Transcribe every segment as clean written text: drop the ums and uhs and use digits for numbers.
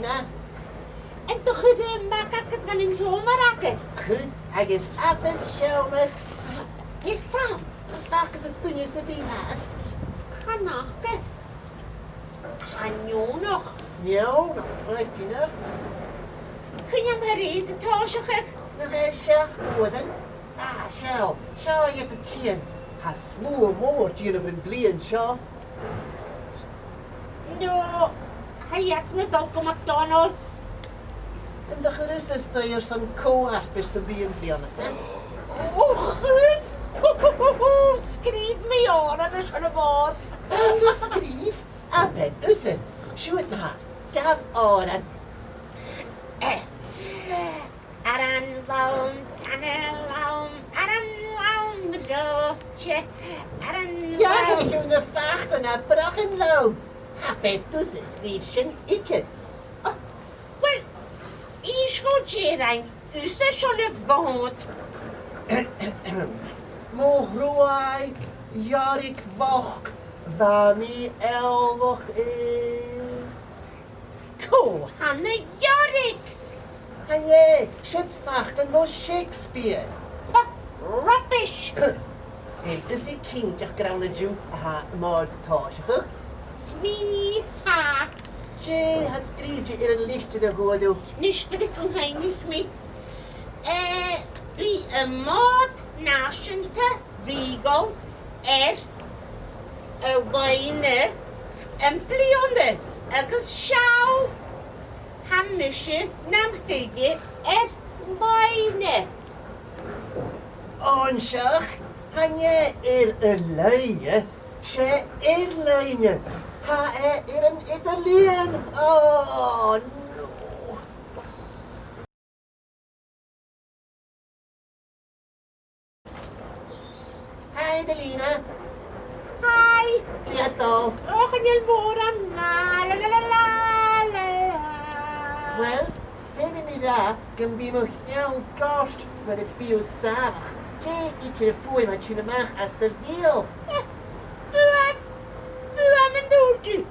Lina. En toch de makkelijk van een jomeraken. Goed, hij is appel schomer. Je sam. Vaak de toen je ze bij haast. Ga nakken. Ga nu nog. Nou, nog nooit genoeg. Kun je maar eten, Toosje? Nog eens worden. Zo je te zien. Hij sloeg moordje op een blien, zo. Nou, ga je het niet ook op McDonald's? En de gerust is dat je zo'n koeart bent bij een blien, hè? Oh, goed. Schrijf me oren als een woord. En de schreef, bij tussen. Sjoerd haar, gaf oren. Aranloom, aranloom, broodje, aranloom. Ja, ik heb een vacht en een brockenloom. Bij tussen schreef zijn ietsje. Wel, is goed, Jerijn. Is er zo'n woord? Mogroai, jarik wacht, waarmee elwig is. Koe, Hanne Jorik. En jij, zit vachten was Shakespeare. Rubbish. En is die kindje grande ju ha moordtage. Smiha. Jay, het schreef je in een lichtje de goede. Niet dat ik omheen niet mee. Wie een moord nationte regel een wijne, een plionde, een schouw. Hamische nam hege wijne. Onzag, han jij een lijnje? Zij een lijnje. Ha een Italiaan. Oh, no. Hi, Delina. Hi. Tieto. Och, en heel woorden. La la la la la la. Wel, hebben we daar, kan bij me heel kost, maar het bij ons samen. Jij ietsje ervoor wat je mag als de wil. Nu mijn doeltje.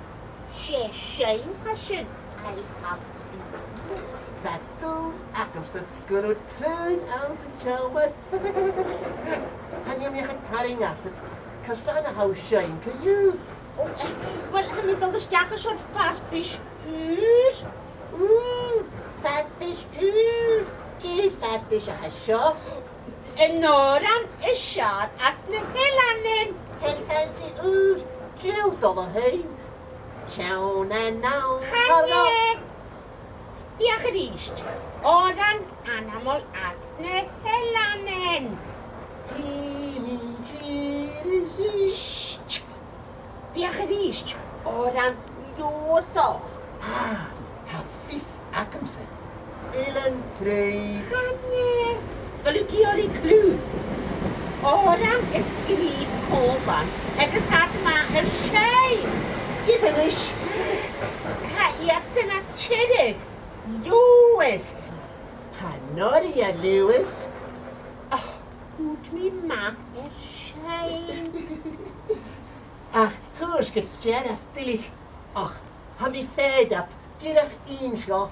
Zijn passion. Hij had Dat doen, ik heb ze kunnen trein aan zijn zomer. En je hebt je getaring als het. Kan staan hoe zijn, kan je? wel, hij moet al de sterke soort vastvis uur. Fatvis, geen fatvis, zo. En Noran is schaar als een helanen. Vet fancy uur, chill tot heen. Ciao en nou, Hanje. Ja, geriest. Oran animal als een helanen. Ja, geriest. Oran loso. Vis akemse. Ellen vrij. Hanje. Wil ik jullie kleur? Oran is skrief koban. Ik is hard maar schei. Skippelish. Ha, jetzt in a chitty. Lewis. Hanoria Lewis. Goed me ma is schei. Ach, hoors getjerf tillig. Ach, han vi fed op. Tjerf inschap.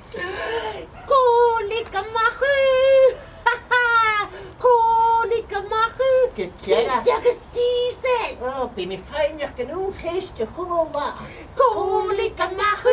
Kolika machu. Kolika machu. Getjerf. Jag is diesel. Oh, ben me fijn genoeg, geest je gewoon waar. Kolika machu.